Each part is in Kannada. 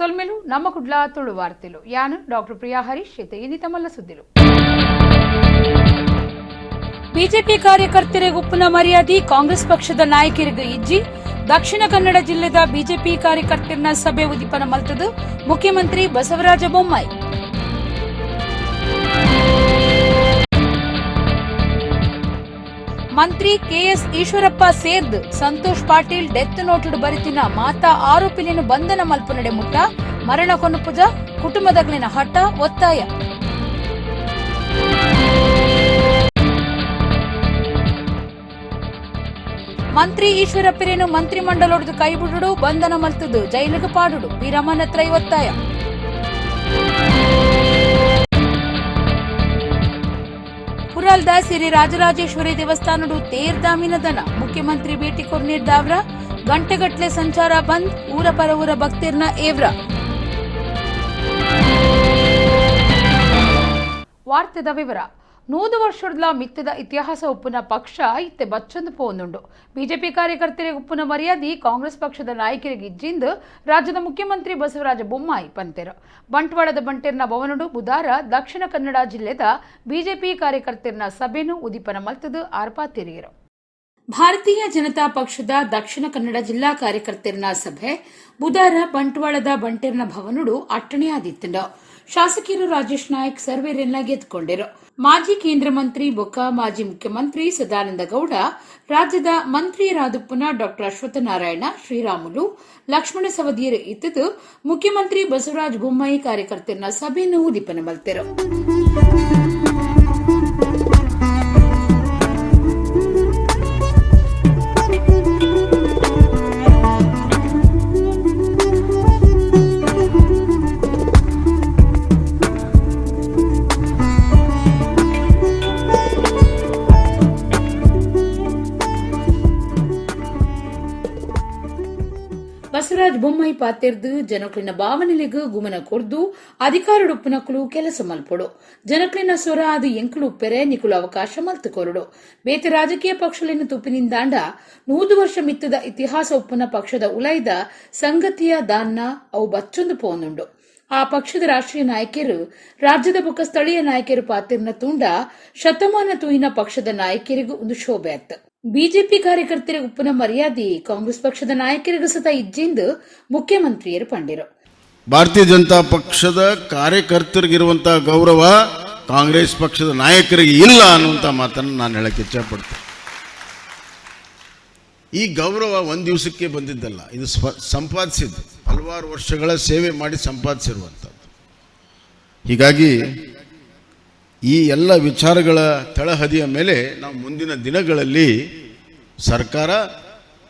ಸೊಲ್ಮೆಲು ನಮ್ಮ ಕುಡ್ಲ ತುಳು ವಾರ್ತೆಲು ಯಾನು ಡಾಕ್ಟರ್ ಪ್ರಿಯಾ ಹರೀಶ್ ಇನ್ನಿತ ಮಲ್ಲ ಸುದ್ದಿಲು ಬಿಜೆಪಿ ಕಾರ್ಯಕರ್ತರಿಗೆ ಉಪ್ಪುನ ಮರ್ಯಾದೆ ಕಾಂಗ್ರೆಸ್ ಪಕ್ಷದ ನಾಯಕರಿಗೆ ಇಜ್ಜಿ ದಕ್ಷಿಣ ಕನ್ನಡ ಜಿಲ್ಲೆದ ಬಿಜೆಪಿ ಕಾರ್ಯಕರ್ತರ ಸಭೆ ಉದಿಪನ ಮಲ್ತದು ಮುಖ್ಯಮಂತ್ರಿ ಬಸವರಾಜ ಬೊಮ್ಮಾಯಿ ಮಂತ್ರಿ ಕೆಎಸ್ ಈಶ್ವರಪ್ಪ ಸೇರ್ದು ಸಂತೋಷ್ ಪಾಟೀಲ್ ಡೆತ್ ನೋಟುಡು ಬರಿತಿನ ಮಾತಾ ಆರೋಪಿಲಿನ ಬಂಧನ ಮಲ್ಪನಡೆ ಮುಟ್ಟ ಮರಣ ಕೊನುಪುಜ ಕುಟುಂಬದಗಳಿನ ಹಠ ಒತ್ತಾಯ ಮಂತ್ರಿ ಈಶ್ವರಪ್ಪರೇನು ಮಂತ್ರಿಮಂಡಲೊಡ್ದು ಕೈಬಿಡುಡು ಬಂಧನ ಮಲ್ತದು ಜೈಲಿಗೆ ಪಾಡುಡು ವೀರಮ್ಮನತ್ರ ಒತ್ತಾಯ ಪುರಲ್ದ ಸಿರಿ ರಾಜರಾಜೇಶ್ವರಿ ದೇವಸ್ಥಾನಡು ತೇರ್ದಾಮಿನ ದನ ಮುಖ್ಯಮಂತ್ರಿ ಭೇಟಿ ಕೊರ್ನಿರ್ದಾವ್ರ ಗಂಟೆಗಟ್ಲೆ ಸಂಚಾರ ಬಂದ್ ಊರ ಪರ ಊರ ಭಕ್ತಿರ್ನ ಏವ್ರ ವಾರ್ತೆದ ವಿವರ 100 ವರ್ಷದ ಮಿತ್ತದ ಇತಿಹಾಸ ಉಪ್ಪುನ ಪಕ್ಷ ಇತ್ತೆ ಬಚ್ಚಂದು ಪೋನುಂಡು ಬಿಜೆಪಿ ಕಾರ್ಯಕರ್ತರಿಗೆ ಉಪ್ಪುನ ಮರ್ಯಾದೆ ಕಾಂಗ್ರೆಸ್ ಪಕ್ಷದ ನಾಯಕರಿಗೆ ಇಜ್ಜಿಂದು ರಾಜ್ಯದ ಮುಖ್ಯಮಂತ್ರಿ ಬಸವರಾಜ ಬೊಮ್ಮಾಯಿ ಪಂತೆರು ಬಂಟ್ವಾಳದ ಬಂಟೇರ್ನ ಭವನಡು ಬುಧವಾರ ದಕ್ಷಿಣ ಕನ್ನಡ ಜಿಲ್ಲೆದ ಬಿಜೆಪಿ ಕಾರ್ಯಕರ್ತರ ಸಭೆನು ಉದಿಪನ ಮಲ್ತದು ಆರ್ಪಾತಿರಿಯರು ಭಾರತೀಯ ಜನತಾ ಪಕ್ಷದ ದಕ್ಷಿಣ ಕನ್ನಡ ಜಿಲ್ಲಾ ಕಾರ್ಯಕರ್ತರ ಸಭೆ ಬುಧವಾರ ಬಂಟ್ವಾಳದ ಬಂಟೇರ್ನ ಭವನಡು ಅಟ್ಟಣೆಯಾದಿತ್ತು ಶಾಸಕರು ರಾಜೇಶ್ ನಾಯಕ್ ಸರ್ವೇರೆಲ್ಲ ಗೆದ್ದುಕೊಂಡಿರು ಮಾಜಿ ಕೇಂದ್ರ ಮಂತ್ರಿ ಬೊಕ್ಕ ಮಾಜಿ ಮುಖ್ಯಮಂತ್ರಿ ಸದಾನಂದ ಗೌಡ ರಾಜ್ಯದ ಮಂತ್ರಿಯರಾದುಪ್ಪುನ ಡಾ ಅಶ್ವತ್ಥನಾರಾಯಣ ಶ್ರೀರಾಮುಲು ಲಕ್ಷ್ಮಣ ಸವದಿಯರು ಇತ್ತದು ಮುಖ್ಯಮಂತ್ರಿ ಬಸವರಾಜ ಬೊಮ್ಮಾಯಿ ಕಾರ್ಯಕರ್ತರ ಸಭೆಯನ್ನು ಉದಿಪನ ಮಲ್ತೆರು ಬಸವರಾಜ ಬೊಮ್ಮಾಯಿ ಪಾತೆರ್ದು ಜನಕ್ಲಿನ ಭಾವನೆಲೆಗೂ ಗುಮನ ಕೊರ್ದು ಅಧಿಕಾರಡುಪ್ಪುನಕುಲು ಕೆಲಸ ಮಲ್ಪೊಡು ಜನಕ್ಲಿನ ಸ್ವರ ಅದು ಎಂಕುಲು ಉಪ್ಪೆರೆ ನಿಕುಲು ಅವಕಾಶ ಮಲ್ತು ಕೊರಡು ಬೇತೆ ರಾಜಕೀಯ ಪಕ್ಷಲಿನ ತುಪ್ಪಿನಿಂದಾಂಡ 100 ವರ್ಷ ಮಿತ್ತದ ಇತಿಹಾಸ ಉಪ್ಪುನ ಪಕ್ಷದ ಉಲೈದ ಸಂಗತಿಯ ದಾನ್ನ ಅವು ಬಚ್ಚೊಂದು ಪೋನುಂಡು ಆ ಪಕ್ಷದ ರಾಷ್ಟ್ರೀಯ ನಾಯಕರು ರಾಜ್ಯದ ಬೊಕ್ಕ ಸ್ಥಳೀಯ ನಾಯಕರು ಪಾತಿರ್ನ ತೂಂಡ ಶತಮಾನ ತೂಯಿನ ಪಕ್ಷದ ನಾಯಕರಿಗೂ ಒಂದು ಶೋಭೆ ಆಯ್ತು ಬಿಜೆಪಿ ಕಾರ್ಯಕರ್ತರಿಗೆ ಉಪ್ಪುನ ಮರ್ಯಾದೆ ಕಾಂಗ್ರೆಸ್ ಪಕ್ಷದ ನಾಯಕರಿಗೂ ಸತ ಇಜ್ಜಿಂದು ಮುಖ್ಯಮಂತ್ರಿಯರು ಪಂಡಿರು ಭಾರತೀಯ ಜನತಾ ಪಕ್ಷದ ಕಾರ್ಯಕರ್ತರಿಗಿರುವಂತಹ ಗೌರವ ಕಾಂಗ್ರೆಸ್ ಪಕ್ಷದ ನಾಯಕರಿಗೆ ಇಲ್ಲ ಅನ್ನುವಂಥ ಮಾತನ್ನು ನಾನು ಹೇಳಕ್ಕೆ ಇಚ್ಛಪಡ್ತೇನೆ. ಈ ಗೌರವ ಒಂದು ದಿವಸಕ್ಕೆ ಬಂದಿದ್ದಲ್ಲ, ಇದು ಸಂಪಾದಿಸಿದ್ದು, ಹಲವಾರು ವರ್ಷಗಳ ಸೇವೆ ಮಾಡಿ ಸಂಪಾದಿಸಿರುವಂಥದ್ದು. ಹೀಗಾಗಿ ಈ ಎಲ್ಲ ವಿಚಾರಗಳ ತಳಹದಿಯ ಮೇಲೆ ನಾವು ಮುಂದಿನ ದಿನಗಳಲ್ಲಿ ಸರ್ಕಾರ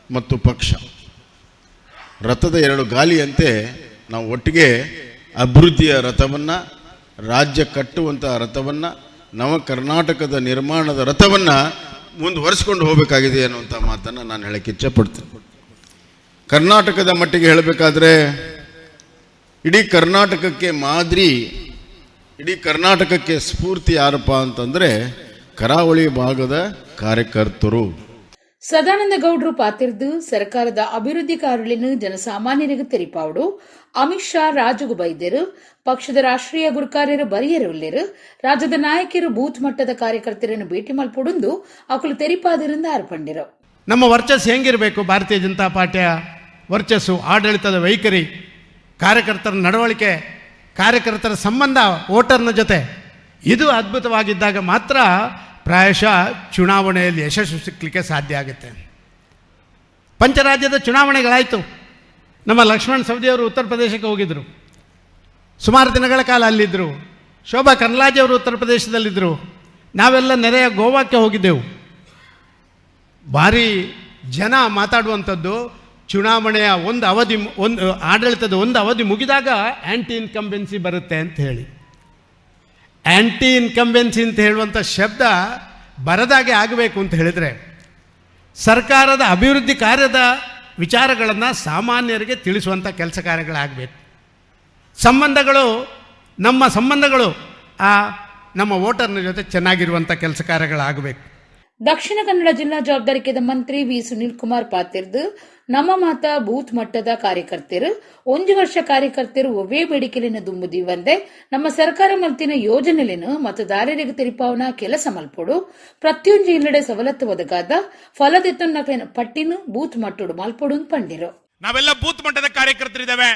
ಮತ್ತು ಪಕ್ಷ ರಥದ 2 ಗಾಲಿಯಂತೆ ನಾವು ಒಟ್ಟಿಗೆ ಅಭಿವೃದ್ಧಿಯ ರಥವನ್ನು, ರಾಜ್ಯ ಕಟ್ಟುವಂಥ ರಥವನ್ನು, ನವ ಕರ್ನಾಟಕದ ನಿರ್ಮಾಣದ ರಥವನ್ನು ಮುಂದುವರಿಸಿಕೊಂಡು ಹೋಗಬೇಕಾಗಿದೆ ಅನ್ನುವಂಥ ಮಾತನ್ನು ನಾನು ಹೇಳಕ್ಕೆ ಇಚ್ಛಪಡ್ತೇನೆ. ಕರ್ನಾಟಕದ ಮಟ್ಟಿಗೆ ಹೇಳಬೇಕಾದ್ರೆ ಇಡೀ ಕರ್ನಾಟಕಕ್ಕೆ ಮಾದರಿ, ಇಡೀ ಕರ್ನಾಟಕಕ್ಕೆ ಸ್ಫೂರ್ತಿ ಯಾರಪ್ಪ ಅಂತಂದ್ರೆ ಕರಾವಳಿ ಭಾಗದ ಕಾರ್ಯಕರ್ತರು. ಸದಾನಂದ ಗೌಡ್ರು ಪಾತಿರ್ದು ಸರ್ಕಾರದ ಅಭಿವೃದ್ಧಿ ಕಾರ್ಯಗಳನ್ನು ಜನಸಾಮಾನ್ಯರಿಗೆ ತೆರಿಪಾವಡು ಅಮಿತ್ ಶಾ ರಾಜುಗು ಬೈದ್ಯರು ಪಕ್ಷದ ರಾಷ್ಟ್ರೀಯ ಗುರುಕಾರ್ಯರು ಬರಿಯರುಳ್ಳರು ರಾಜ್ಯದ ನಾಯಕರು ಬೂತ್ ಮಟ್ಟದ ಕಾರ್ಯಕರ್ತರನ್ನು ಭೇಟಿ ಮಲ್ಪೊಡುಂದು ಅಕುಲು ತೆರಿಪಾದರಿಂದ ಅರ್ಪಂಡಿರು. ನಮ್ಮ ವರ್ಚಸ್ಸು ಹೆಂಗಿರಬೇಕು? ಭಾರತೀಯ ಜನತಾ ಪಾರ್ಟಿಯ ವರ್ಚಸ್ಸು, ಆಡಳಿತದ ವೈಖರಿ, ಕಾರ್ಯಕರ್ತರ ನಡವಳಿಕೆ, ಕಾರ್ಯಕರ್ತರ ಸಂಬಂಧ ವೋಟರ್ನ ಜೊತೆ ಇದು ಅದ್ಭುತವಾಗಿದ್ದಾಗ ಮಾತ್ರ ಪ್ರಾಯಶಃ ಚುನಾವಣೆಯಲ್ಲಿ ಯಶಸ್ಸು ಸಿಕ್ಕಲಿಕ್ಕೆ ಸಾಧ್ಯ ಆಗುತ್ತೆ. ಪಂಚರಾಜ್ಯದ ಚುನಾವಣೆಗಳಾಯಿತು. ನಮ್ಮ ಲಕ್ಷ್ಮಣ ಸವದಿಯವರು ಉತ್ತರ ಪ್ರದೇಶಕ್ಕೆ ಹೋಗಿದ್ದರು, ಸುಮಾರು ದಿನಗಳ ಕಾಲ ಅಲ್ಲಿದ್ದರು. ಶೋಭಾ ಕರ್ಲಾಜೆಯವರು ಉತ್ತರ ಪ್ರದೇಶದಲ್ಲಿದ್ದರು. ನಾವೆಲ್ಲ ನೆರೆಯ ಗೋವಾಕ್ಕೆ ಹೋಗಿದ್ದೆವು. ಭಾರಿ ಜನ ಮಾತಾಡುವಂಥದ್ದು ಚುನಾವಣೆಯ ಆಡಳಿತದ ಒಂದು ಅವಧಿ ಮುಗಿದಾಗ ಆ್ಯಂಟಿ ಇನ್ಕಂಬೆನ್ಸಿ ಬರುತ್ತೆ ಅಂತ ಹೇಳಿ. ಆ್ಯಂಟಿ ಇನ್ಕಂಬೆನ್ಸಿ ಅಂತ ಹೇಳುವಂಥ ಶಬ್ದ ಬರದಾಗೆ ಆಗಬೇಕು ಅಂತ ಹೇಳಿದರೆ ಸರ್ಕಾರದ ಅಭಿವೃದ್ಧಿ ಕಾರ್ಯದ ವಿಚಾರಗಳನ್ನು ಸಾಮಾನ್ಯರಿಗೆ ತಿಳಿಸುವಂಥ ಕೆಲಸ ಕಾರ್ಯಗಳಾಗಬೇಕು. ನಮ್ಮ ಸಂಬಂಧಗಳು ನಮ್ಮ ವೋಟರ್ನ ಜೊತೆ ಚೆನ್ನಾಗಿರುವಂಥ ಕೆಲಸ ಕಾರ್ಯಗಳಾಗಬೇಕು. ದಕ್ಷಿಣ ಕನ್ನಡ ಜಿಲ್ಲಾ ಜವಾಬ್ದಾರಿಕೆದ ಮಂತ್ರಿ ವಿ ಸುನೀಲ್ ಕುಮಾರ್ ಪಾತಿರ್ದು ನಮ್ಮ ಮಾತ ಬೂತ್ ಮಟ್ಟದ ಕಾರ್ಯಕರ್ತರು 1 ವರ್ಷ ಕಾರ್ಯಕರ್ತರು ಒವ್ವೇ ಬೇಡಿಕೆಲಿನ ದುಂಬುದಿ ಒಂದೇ ನಮ್ಮ ಸರ್ಕಾರ ಮಲ್ತಿನ ಯೋಜನೆಲಿನ ಮತದಾರರಿಗೆ ತೆರಿಪಾವನ ಕೆಲಸ ಮಲ್ಪೊಡು ಪ್ರತಿಯೊಂದು ಇಲ್ಲಡೆ ಸವಲತ್ತು ಒದಗಾದ ಫಲದೆತ್ತೊನ್ನ ಪಟ್ಟಿನ ಬೂತ್ ಮಟ್ಟೋಡು ಮಲ್ಪೊಡು ಪಂಡಿರು. ನಾವೆಲ್ಲ ಬೂತ್ ಮಟ್ಟದ ಕಾರ್ಯಕರ್ತರಿದ್ದೇವೆ.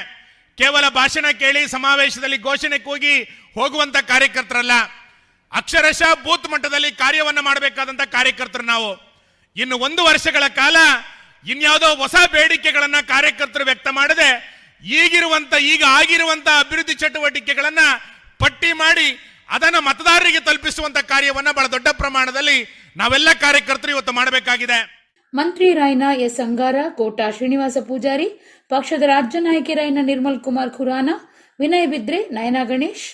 ಕೇವಲ ಭಾಷಣ ಕೇಳಿ ಸಮಾವೇಶದಲ್ಲಿ ಘೋಷಣೆ ಕೂಗಿ ಹೋಗುವಂತ ಕಾರ್ಯಕರ್ತರಲ್ಲ, ಅಕ್ಷರಶಃ ಬೂತ್ ಮಟ್ಟದಲ್ಲಿ ಕಾರ್ಯವನ್ನ ಮಾಡಬೇಕಾದಂತ ಕಾರ್ಯಕರ್ತರು ನಾವು. ಇನ್ನು 1 ವರ್ಷಗಳ ಕಾಲ ಇನ್ಯಾವುದೋ ಹೊಸ ಬೇಡಿಕೆಗಳನ್ನ ಕಾರ್ಯಕರ್ತರು ವ್ಯಕ್ತ ಮಾಡದೆ ಈಗ ಆಗಿರುವಂತ ಅಭಿವೃದ್ಧಿ ಚಟುವಟಿಕೆಗಳನ್ನ ಪಟ್ಟಿ ಮಾಡಿ ಅದನ್ನ ಮತದಾರರಿಗೆ ತಲುಪಿಸುವಂತ ಕಾರ್ಯವನ್ನ ಬಹಳ ದೊಡ್ಡ ಪ್ರಮಾಣದಲ್ಲಿ ನಾವೆಲ್ಲ ಕಾರ್ಯಕರ್ತರು ಇವತ್ತು ಮಾಡಬೇಕಾಗಿದೆ. ಮಂತ್ರಿ ರಾಯ್ನ ಎಸ್ ಅಂಗಾರ, ಕೋಟಾ ಶ್ರೀನಿವಾಸ ಪೂಜಾರಿ, ಪಕ್ಷದ ರಾಜ್ಯ ನಾಯಕರಾಯ್ನ ನಿರ್ಮಲ್ ಕುಮಾರ್ ಖುರಾನ, ವಿನಯ್ ಬಿದ್ರೆ, ನಯನಾ ಗಣೇಶ್,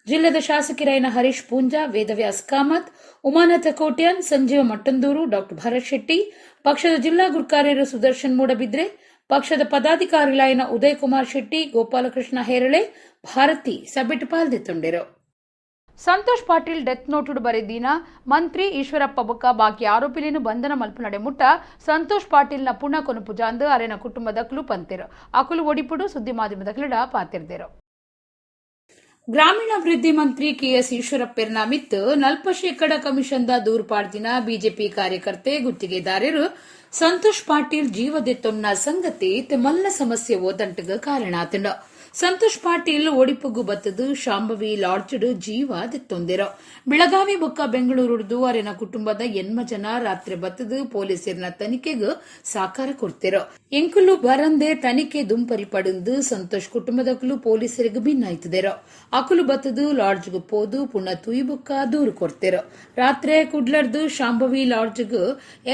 ಜಿಲ್ಲೆದ ಶಾಸಕರಾಯ್ನ ಹರೀಶ್ ಪೂಂಜಾ, ವೇದವ್ಯಾಸ್ ಕಾಮತ್, ಉಮಾನಾಥ ಕೋಟ್ಯಾನ್, ಸಂಜೀವ ಮಟ್ಟಂದೂರು, ಡಾ ಭರತ್ ಶೆಟ್ಟಿ, ಪಕ್ಷದ ಜಿಲ್ಲಾ ಗುರುಕಾರ್ಯರು ಸುದರ್ಶನ್ ಮೂಡಬಿದ್ರೆ, ಪಕ್ಷದ ಪದಾಧಿಕಾರಿಗಳಾಯ್ನ ಉದಯ್ ಕುಮಾರ್ ಶೆಟ್ಟಿ, ಗೋಪಾಲಕೃಷ್ಣ ಹೇರಳೆ, ಭಾರತಿ ಸಭೆಟ್ ಪಾಲ್ದೆತ್ತೊಂಡಿರು. ಸಂತೋಷ್ ಪಾಟೀಲ್ ಡೆತ್ ನೋಟುಡು ಬರೆದಿನ ಮಂತ್ರಿ ಈಶ್ವರಪ್ಪ ಬೊಕ್ಕ ಬಾಕಿ ಆರೋಪಿಲಿನ ಬಂಧನ ಮಲ್ಪ ನಡೆಮುಟ್ಟ ಸಂತೋಷ್ ಪಾಟೀಲ್ನ ಪುಣ ಕೊನುಪು ಜಾಂದು ಅರೆನ ಕುಟುಂಬದಕ್ಕಲು ಪಂತಿರು ಅಕುಲು ಒಡಿಪುಡು ಸುದ್ದಿ ಮಾಧ್ಯಮದ ಕ್ರೀಡಾ ಪಾತಿರ್ದೇರು. ಗ್ರಾಮೀಣಾಭಿವೃದ್ಧಿ ಮಂತ್ರಿ ಕೆಎಸ್ ಈಶ್ವರಪ್ಪರ್ನ ಮಿತ್ತು 40% ಕಮಿಷನ್ದ ದೂರು ಪಾಡ್ದಿನ ಬಿಜೆಪಿ ಕಾರ್ಯಕರ್ತೆ ಗುತ್ತಿಗೆದಾರರು ಸಂತೋಷ್ ಪಾಟೀಲ್ ಜೀವದೆತ್ತೊನ್ನ ಸಂಗತಿ ಮಲ್ಲ ಸಮಸ್ಯೆ ಓದಂಟಗ ಕಾರಣ ಆತಂಡ. ಸಂತೋಷ್ ಪಾಟೀಲ್ ಒಡಿಪುಗು ಬತ್ತದು ಶಾಂಭವಿ ಲಾಡ್ಜಡ್ ಜೀವ ದೆತ್ತೊಂದಿರೋ. ಬೆಳಗಾವಿ ಬೊಕ್ಕ ಬೆಂಗಳೂರುಡ್ದು ಅರೆನ ಕುಟುಂಬದ 8 ಜನ ರಾತ್ರಿ ಬತ್ತದು ಪೊಲೀಸರಿನ ತನಿಖೆಗೆ ಸಾಕಾರ ಕೊಡ್ತಿರೋ. ಎಂಕುಲು ಬರಂದೆ ತನಿಖೆ ದುಂಪರಿ ಪಡೆದು ಸಂತೋಷ್ ಕುಟುಂಬದಕ್ಕಲು ಪೊಲೀಸರಿಗೆ ಭಿನ್ನಾಯ್ತದೇರೋ. ಅಕುಲು ಬತ್ತದು ಲಾಡ್ಜ್ಗೆ ಪೋದು ಪುಣ ತುಯಿ ಬೊಕ್ಕ ದೂರು ಕೊಡ್ತಿರೋ. ರಾತ್ರಿ ಕುಡ್ಲರ್ದು ಶಾಂಭವಿ ಲಾಡ್ಜ್ಗೆ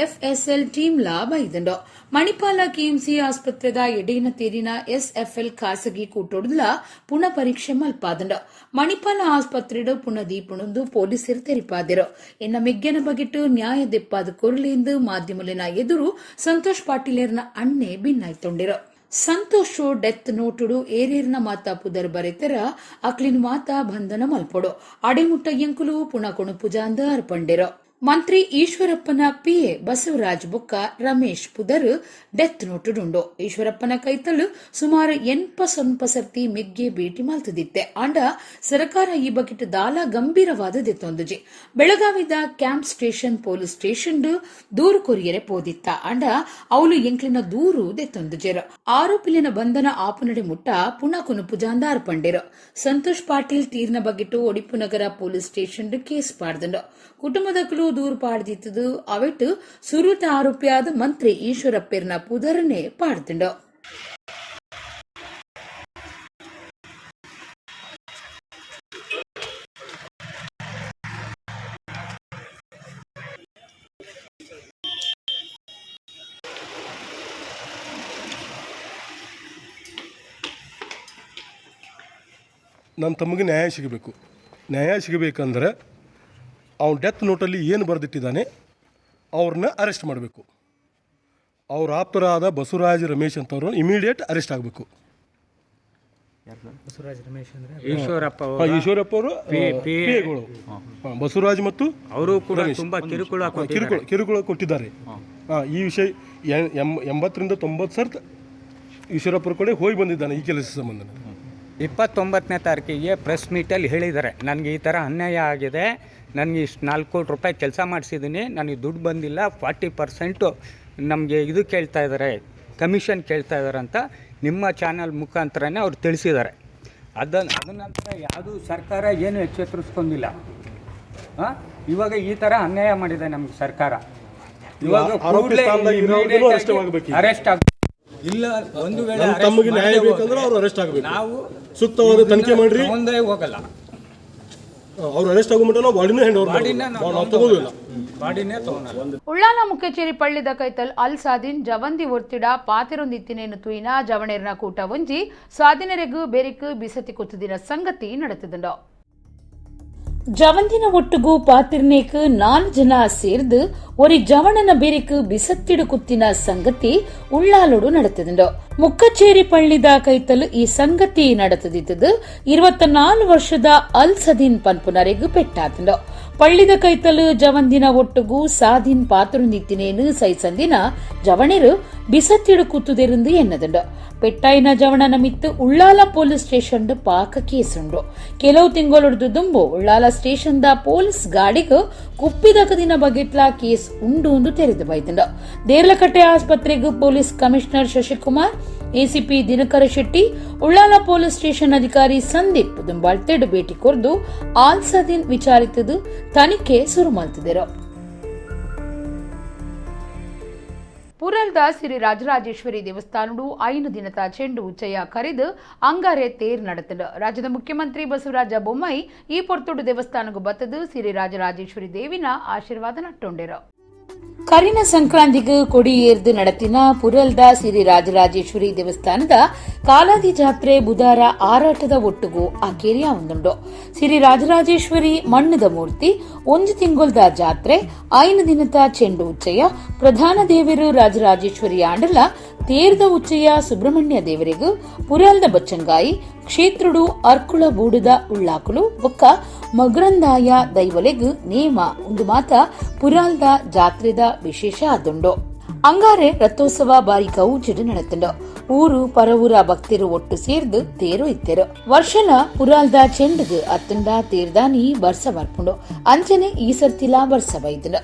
ಎಫ್ಎಸ್ಎಲ್ ಟೀಮ್ ಲಾಭ ಐದಂಡೋ. ಮಣಿಪಾಲ ಕೆಎಂಸಿ ಆಸ್ಪತ್ರೆದ ಎಡೇನ ತೀರಿನ ಎಸ್ಎಫ್ಎಲ್ ಖಾಸಗಿ ಕೂಟೊಡ್ಲ ಪುಣ ಪರೀಕ್ಷೆ ಮಲ್ಪಾದಂಡ. ಮಣಿಪಾಲ ಆಸ್ಪತ್ರೆಡು ಪುಣ ದೀಪುಣಂದು ಪೊಲೀಸರು ತೆರಿಪಾದಿರೋ. ಇನ್ನ ಮೆಗ್ಗೆನ ಬಗೆಟ್ಟು ನ್ಯಾಯ ದೆಪ್ಪಾದ ಕೊರಲೆಂದು ಮಾಧ್ಯಮಲಿನ ಎದುರು ಸಂತೋಷ್ ಪಾಟೀಲರ್ನ ಅಣ್ಣೆ ಭಿನ್ನಾಯ್ತೊಂಡಿರೋ. ಸಂತೋಷ್ ಡೆತ್ ನೋಟುಡು ಏರೇರ್ನ ಮಾತಾ ಪುದರ್ ಬರೆತರ ಅಕ್ಲಿನ ಮಾತಾ ಬಂಧನ ಮಲ್ಪೊಡು ಅಡೆಮುಟ್ಟ ಎಂಕುಲು ಪುಣ ಕೊಣು ಪುಜಾಂದ ಅರ್ಪಂಡಿರೋ. ಮಂತ್ರಿ ಈಶ್ವರಪ್ಪನ ಪಿಎ ಬಸವರಾಜ್ ಬೊಕ್ಕ ರಮೇಶ್ ಪುದರ್ ಡೆತ್ ನೋಟುಡುಂಡು. ಈಶ್ವರಪ್ಪನ ಕೈತಲು ಸುಮಾರು 80 ಸರ್ತಿ ಮೆಗ್ಗೆ ಭೇಟಿ ಮಲ್ತದಿತ್ತೆ. ಅಂಡ ಸರ್ಕಾರ ಈ ಬಗೆಟ್ ದಾಲ ಗಂಭೀರವಾದ ದೆತ್ತೊಂದುಜಿ. ಬೆಳಗಾವಿದ ಕ್ಯಾಂಪ್ ಸ್ಟೇಷನ್ ಪೊಲೀಸ್ ಸ್ಟೇಷನ್ ದೂರು ಕೊರಿಯರೆ ಪೋದಿತ್ತ. ಅಂಡ ಅವಳು ಎಂಕ್ಲಿನ ದೂರು ದೆತ್ತೊಂದುಜೆರ. ಆರೋಪಿಲಿನ ಬಂಧನ ಆಪುನಡೆ ಮುಟ್ಟ ಪುಣ ಕುನುಪು ಜಾಂದಾರ ಪಂಡಿರೋ. ಸಂತೋಷ್ ಪಾಟೀಲ್ ತೀರ್ನ ಬಗೆಟ್ಟು ಒಡಿಪು ನಗರ ಪೊಲೀಸ್ ಸ್ಟೇಷನ್ ಕೇಸ್ ಪಾಡ್ದಂಡು. ಕುಟುಂಬದಕ್ಕಲು ದೂರು ಪಾಡ್ದಿತ್ತದು ಅವೆಟ್ಟು ಸುರುತ ಆರೋಪಿಯಾದ ಮಂತ್ರಿ ಈಶ್ವರಪ್ಪರ್ನ ಪುದರನೆ ಪಾಡ್ದಿಂಡು. ನನ್ನ ತಮ್ಮಗೆ ನ್ಯಾಯ ಸಿಗಬೇಕು. ನ್ಯಾಯ ಸಿಗಬೇಕಂದ್ರೆ ಅವ್ನು ಡೆತ್ ನೋಟಲ್ಲಿ ಏನು ಬರೆದಿಟ್ಟಿದ್ದಾನೆ ಅವ್ರನ್ನ ಅರೆಸ್ಟ್ ಮಾಡಬೇಕು. ಅವ್ರ ಆಪ್ತರಾದ ಬಸವರಾಜ್ ರಮೇಶ್ ಅಂತವ್ರನ್ನ ಇಮಿಡಿಯೇಟ್ ಅರೆಸ್ಟ್ ಆಗಬೇಕು. ಈಶ್ವರಪ್ಪ ಅವರು ಪಿಎಗಳು ಬಸವರಾಜ್ ಮತ್ತು ಅವರು ಕೂಡ ತುಂಬಾ ಕಿರುಕುಳ ಕೊಟ್ಟಿದ್ದಾರೆ. ಈ ವಿಷಯ 80ರಿಂದ 90 ಸರ್ತಿ ಈಶ್ವರಪ್ಪರ ಕಡೆ ಹೋಗಿ ಬಂದಿದ್ದಾನೆ ಈ ಕೆಲಸ ಸಂಬಂಧ. 29ನೇ ತಾರೀಕಿಗೆ ಪ್ರೆಸ್ ಮೀಟಲ್ಲಿ ಹೇಳಿದ್ದಾರೆ, ನನಗೆ ಈ ಥರ ಅನ್ಯಾಯ ಆಗಿದೆ, ನನಗೆ ಇಷ್ಟು 4 ಕೋಟಿ ರೂಪಾಯಿ ಕೆಲಸ ಮಾಡಿಸಿದ್ದೀನಿ, ನನಗೆ ದುಡ್ಡು ಬಂದಿಲ್ಲ, 40% ನಮಗೆ ಇದು ಕೇಳ್ತಾ ಇದ್ದಾರೆ, ಕಮಿಷನ್ ಕೇಳ್ತಾ ಇದ್ದಾರೆ ಅಂತ ನಿಮ್ಮ ಚಾನಲ್ ಮುಖಾಂತರನೇ ಅವ್ರು ತಿಳಿಸಿದ್ದಾರೆ. ಅದ ನಂತರ ಯಾವುದೂ ಸರ್ಕಾರ ಏನು ಎಚ್ಚೆತ್ತರಿಸ್ಕೊಂಡಿಲ್ಲ. ಇವಾಗ ಈ ಥರ ಅನ್ಯಾಯ ಮಾಡಿದೆ ನಮ್ಗೆ ಸರ್ಕಾರ. ಇವಾಗ ಅರೆಸ್ಟ್ ಆಗ ಇಲ್ಲ, ಒಂದು ವೇಳೆ ತಮಗೆ ನ್ಯಾಯ ಬೇಕಂದ್ರೆ ಅವ್ರು ಅರೆಸ್ಟ್ ಆಗಬೇಕು. ನಾವು ಸೂಕ್ತವಾದ ತನಿಖೆ ಮಾಡ್ರಿ, ಮುಂದೆ ಹೋಗಲ್ಲ. ಅವ್ರು ಅರೆಸ್ಟ್ ಆಗೋ ಮಟ್ಟ ನಾವು ಬಾಡಿನೇ ಹ್ಯಾಂಡ್ ಓವರ್ ನಾವು ತಗೋದಿಲ್ಲ. ಬಾಡಿನೇ ತಗೊಂಡು ಉಳ್ಳಾಲ ಮುಖ್ಯಚೇರಿ ಪಳ್ಳಿದ ಕೈತಲ್ ಅಲ್ ಸಾದಿನ್ ಜವಂದಿ ಒರ್ತಿಡ ಪಾತಿರೊಂದಿತ್ತಿನೇನು ತುಯಿನ ಜವಣೇರ್ನ ಕೂಟ ಒಂಜಿ ಸಾದಿನರೆಗು ಬೇರಿಕ್ ಬಿಸತಿ ಕುತ್ತುದಿನ ಸಂಗತಿ ನಡೆತಿದಂಡ. ஜவந்தின ஒட்டுகு பாத்திரನೇக்கு 4 ಜನ ಸೇರ್ದು ஒரு ஜவணன ಬೇರೆக்கு ಬಿಸತ್ತಿಡು ಕುತ್ತಿನ ಸಂಗತಿ ಉಳ್ಳಾಲೋಡು ನಡೆತದಿಂಡು. ಮುಕ್ಕಚೇರಿ ಪಳ್ಳಿದ ಕೈತಲು ಈ ಸಂಗತಿ ನಡೆತದಿದ್ದು 24 ವರ್ಷದ ಅಲ್ ಸದೀನ್ ಪನ್ಪುನರೆಗೂ ಪೆಟ್ಟಾತಂಡು. ಪಳ್ಳಿದ ಕೈತಲು ಜವಂದಿನ ಒಟ್ಟುಗೂ ಸಾದಿನ್ ಪಾತ್ರು ನಿತ್ತಿನೇನು ಸೈಸಂದಿನ ಜವಣಿರು ಬಿಸತ್ತಿಡು ಕುತ್ತುದೆருந்து ಎನ್ನದುಂಡು. ಪೆಟ್ಟಾಯಿನ ಜವಣನ ಮಿತ್ತು ಉಳ್ಳಾಲ ಪೊಲೀಸ್ ಸ್ಟೇಷನ್ ಪಾಕ ಕೇಸುಂಡು. ಕೆಲವು ತಿಂಗಳೊಡ್ದು ದುಂಬು ಉಳ್ಳಾಲ ಸ್ಟೇಷನ್ ದ ಪೊಲೀಸ್ ಗಾಡಿಗೂ ಕುಪ್ಪಿದಕದಿನ ಬಗೆಟ್ಲ ಕೇಸ್ ಉಂಡು ಎಂದು ತೆರೆದು ಬೈತಂಡು. ದೇರ್ಲಕಟ್ಟೆ ಆಸ್ಪತ್ರೆಗೂ police commissioner Shashikumar, ACP Dinakar Shetty, Ullal police station ಅಧಿಕಾರಿ ಸಂದೀಪ್ ದುಂಬಾಳ್ತೆಡು ಭೇಟಿ ಕೊರ್ದು ಆಲ್ಸದಿನ್ ವಿಚಾರಿತದು ತನಿಖೆ ಶುರು ಮಾಡ್ತಿದ್ದರು. ಪುರಲ್ದ ಶ್ರೀ ರಾಜರಾಜೇಶ್ವರಿ ದೇವಸ್ಥಾನಡು 5 ದಿನದ ಚೆಂಡು ಉಚ್ಚಯ ಕರೆದು ಅಂಗಾರೆ ತೇರ್ ನಡೆತಂಡು. ರಾಜ್ಯದ ಮುಖ್ಯಮಂತ್ರಿ ಬಸವರಾಜ ಬೊಮ್ಮಾಯಿ ಈ ಪೊರ್ತುಡು ದೇವಸ್ಥಾನಗೂ ಬತ್ತದು ಶ್ರೀ ರಾಜರಾಜೇಶ್ವರಿ ದೇವಿನ ಆಶೀರ್ವಾದ ನಟ್ಟೊಂಡಿರು. ಕರಿನ ಸಂಕ್ರಾಂತಿಗೆ ಕೊಡಿಯೇರ್ದು ನಡೆತಿನ ಪುರಲ್ದ ಶ್ರೀ ರಾಜರಾಜೇಶ್ವರಿ ದೇವಸ್ಥಾನದ ಕಾಲಾದಿ ಜಾತ್ರೆ ಬುಧವಾರ ಆರಾಟದ ಒಟ್ಟುಗೂ ಆಕೇರಿಯ ಒಂದುಂಡು. ಶ್ರೀ ರಾಜರಾಜೇಶ್ವರಿ ಮಣ್ಣದ ಮೂರ್ತಿ 1 ತಿಂಗೊಲ್ದ ಜಾತ್ರೆ 5 ದಿನದ ಚೆಂಡು ಉಚ್ಚಯ ಪ್ರಧಾನ ದೇವರು ರಾಜರಾಜೇಶ್ವರಿ ಆಂಡಲ ತೇರ್ದ ಉಚ್ಚಯ ಸುಬ್ರಹ್ಮಣ್ಯ ದೇವರಿಗೂ ಪುರಲ್ದ ಬಚ್ಚಂಗಾಯಿ ಕ್ಷೇತ್ರುಡು ಅರ್ಕುಳ ಬೂಡುದ ಉಳ್ಳಾಕುಲು ಬೊಕ್ಕ ಮಗ್ರಂದಾಯ ದೈವಲೆಗ್ ನೇಮ ಒಂದು ಮಾತ ಪುರಾಲ್ದ ಜಾತ್ರೆದ ವಿಶೇಷ ಆದುಂಡು. ಅಂಗಾರೆ ರಥೋತ್ಸವ ಬಾರಿ ಗೌಜಿಡು ನಡೆತಂಡು. ಊರು ಪರವೂರ ಭಕ್ತರು ಒಟ್ಟು ಸೇರ್ದು ತೇರು ಇತ್ತರು. ವರ್ಷಲ ಪುರಾಲ್ದ ಚೆಂಡುಗ್ ಅತ್ತಂಡ ತೇರ್ದಾನಿ ಬರ್ಸ ಬರ್ಪುಂಡು. ಅಂಚನೆ ಈ ಸರ್ತಿಲ ಬರ್ಸ ಬೈದನು.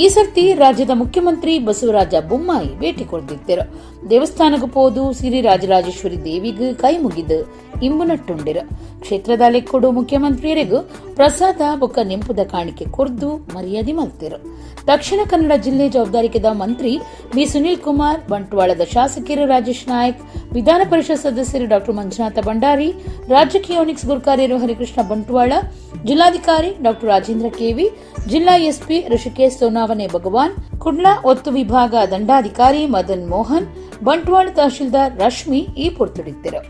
ಈ ಸರ್ತಿ ರಾಜ್ಯದ ಮುಖ್ಯಮಂತ್ರಿ ಬಸವರಾಜ ಬೊಮ್ಮಾಯಿ ಭೇಟಿ ಕೊಡ್ತಿದ್ದರು. ದೇವಸ್ಥಾನಕ್ಕೆ ಹೋದು ಶ್ರೀ ರಾಜರಾಜೇಶ್ವರಿ ದೇವಿಗೂ ಕೈ ಮುಗಿದು ಇಂಬು ನಟ್ಟುಂಡಿರು. ಕ್ಷೇತ್ರದ ಲೆಕ್ಕೊಡು ಮುಖ್ಯಮಂತ್ರಿಯರಿಗೂ ಪ್ರಸಾದ ಬೊಕ್ಕ ನೆಂಪುದ ಕಾಣಿಕೆ ಕೊರ್ದು ಮರ್ಯಾದೆ ಮಲ್ತಿರು. ದಕ್ಷಿಣ ಕನ್ನಡ ಜಿಲ್ಲೆ ಜವಾಬ್ದಾರಿಕೆದ ಮಂತ್ರಿ ಬಿ ಸುನೀಲ್ ಕುಮಾರ್, ಬಂಟ್ವಾಳದ ಶಾಸಕರು ರಾಜೇಶ್ ನಾಯ್ಕ್, ವಿಧಾನ ಪರಿಷತ್ ಸದಸ್ಯರು ಡಾ ಮಂಜುನಾಥ ಭಂಡಾರಿ, ರಾಜಕೀಯ ಯೂನಿಕ್ಸ್ ಗುರುಕಾರ್ಯರು ಹರಿಕೃಷ್ಣ ಬಂಟ್ವಾಳ, ಜಿಲ್ಲಾಧಿಕಾರಿ ಡಾ ರಾಜೇಂದ್ರ ಕೆವಿ, ಜಿಲ್ಲಾ ಎಸ್ಪಿ ಋಷಿಕೇಶ್ ಸೋನಾವನೆ ಭಗವಾನ್, ಕುಡ್ಲಾ ಒತ್ತು ವಿಭಾಗ ದಂಡಾಧಿಕಾರಿ ಮದನ್ ಮೋಹನ್, ಬಂಟ್ವಾಳ ತಹಶೀಲ್ದಾರ್ ರಶ್ಮಿ ಈ ಪೊರ್ತುಡಿದ್ದರು.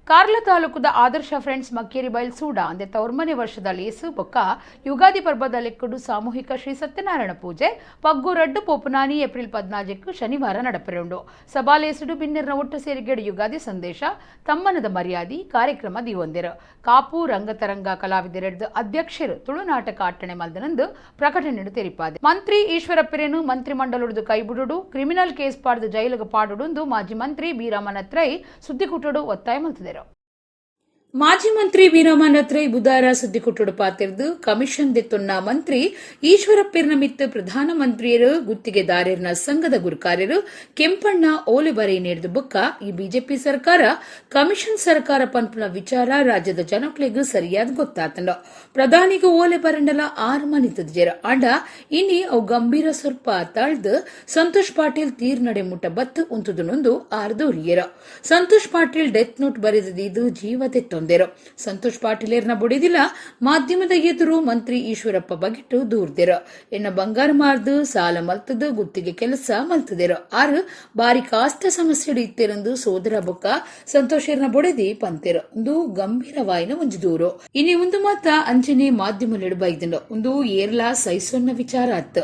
ಕಾರ್ಲ ತಾಲೂಕದ ಆದರ್ಶ ಫ್ರೆಂಡ್ಸ್ ಮಕ್ಕೇರಿ ಬೈಲ್ ಸೂಡ ಅಂದೆ ತೌರ್ಮನೆ ವರ್ಷದ ಲೇಸು ಬೊಕ್ಕ ಯುಗಾದಿ ಪರ್ಬದ ಲೆಕ್ಕಡು ಸಾಮೂಹಿಕ ಶ್ರೀ ಸತ್ಯನಾರಾಯಣ ಪೂಜೆ ಪಗ್ಗು ರಡ್ಡು ಪೋಪುನಾನಿ ಏಪ್ರಿಲ್ 14 ಶನಿವಾರ ನಡಪೆರುಂಡು. ಸಭಾಲೇಸುಡು ಬಿನ್ನಿರ್ನ ಒಟ್ಟು ಸೇರಿಗೆಡು ಯುಗಾದಿ ಸಂದೇಶ ತಮ್ಮನದ ಮರ್ಯಾದಿ ಕಾರ್ಯಕ್ರಮ ದಿವೊಂದಿರು. ಕಾಪು ರಂಗತರಂಗ ಕಲಾವಿದರೆಡ್ದು ಅಧ್ಯಕ್ಷರು ತುಳು ನಾಟಕ ಅಟ್ಟಣೆ ಮಲ್ದನಂದು ಪ್ರಕಟಣೆ ತೆರಿಪಾದೆ. ಮಂತ್ರಿ ಈಶ್ವರಪ್ಪರೇನು ಮಂತ್ರಿ ಮಂಡಲುಡ್ದು ಕೈಬಿಡುಡು, ಕ್ರಿಮಿನಲ್ ಕೇಸ್ ಪಾಡ್ದು ಜೈಲಿಗೆ ಪಾಡುಡು ಮಾಜಿ ಮಂತ್ರಿ ಬಿ ರಾಮನತ್ರೈ ಸುದ್ದಿಕುಟ್ಟಡು ಒತ್ತಾಯ ಮಲ್ತಿದರು. ಮಾಜಿ ಮಂತ್ರಿ ವೀರಮಾನತ್ರೈ ಬುಧಾರ ಸುದ್ದಿಕುಟ್ಟುಡು ಪಾತಿರ್ದು ಕಮಿಷನ್ ದೆತ್ತೊನ್ನ ಮಂತ್ರಿ ಈಶ್ವರಪ್ಪರ್ನ ಮಿತ್ತು ಪ್ರಧಾನಮಂತ್ರಿಯರು ಗುತ್ತಿಗೆದಾರರ್ನ ಸಂಘದ ಗುರುಕಾರ್ಯರು ಕೆಂಪಣ್ಣ ಓಲೆ ಬರೆ ನೀಡಿದ ಬುಕ್ಕ ಈ ಬಿಜೆಪಿ ಸರ್ಕಾರ ಕಮಿಷನ್ ಸರ್ಕಾರ ಪಂಪನ ವಿಚಾರ ರಾಜ್ಯದ ಜನಕ್ಲೆಗೂ ಸರಿಯಾದ ಗೊತ್ತಾತಂಡ ಪ್ರಧಾನಿಗೂ ಓಲೆ ಬರಂಡಲ 6 ಮನಿತದ ಆಂಡ ಇನ್ನಿ ಅವು ಗಂಭೀರ ಸ್ವಲ್ಪ ತಾಳ್ದು ಸಂತೋಷ್ ಪಾಟೀಲ್ ತೀರ್ ನಡೆ ಮುಟ್ಟ ಬತ್ತು ಉಂತುದನೊಂದು ಆರ್ದೂರಿಯರ ಸಂತೋಷ್ ಪಾಟೀಲ್ ಡೆತ್ ನೋಟ್ ಬರೆದಿದ್ದು ಜೀವದೆತ್ತ ಸಂತೋಷ್ ಪಾಟೀಲರ್ನ ಬುಡಿದಿಲ್ಲ ಮಾಧ್ಯಮದ ಎದುರು ಮಂತ್ರಿ ಈಶ್ವರಪ್ಪ ಬಗೆಟ್ಟು ದೂರ್ದಿರ ಎನ್ನ ಬಂಗಾರ ಮಾರ್ದು ಸಾಲ ಮಲ್ತದ ಗುತ್ತಿಗೆ ಕೆಲಸ ಮಲ್ತದಿರ ಆರು ಬಾರಿ ಕಾಸ್ತ ಸಮಸ್ಯೆ ಇತ್ತಿರಂದು ಸೋದರ ಬೊಕ್ಕ ಸಂತೋಷರ್ನ ಬುಡಿದಿ ಪಂತಿರ ಒಂದು ಗಂಭೀರವಾಯಿನ ಒಂಜು ದೂರು ಇನಿ ಒಂದು ಮಾತ ಅಂಚನೆ ಮಾಧ್ಯಮ ಬೈದಂಡ ಒಂದು ಏರ್ಲ ಸೈಸೊನ್ನ ವಿಚಾರ ಅತ್ತ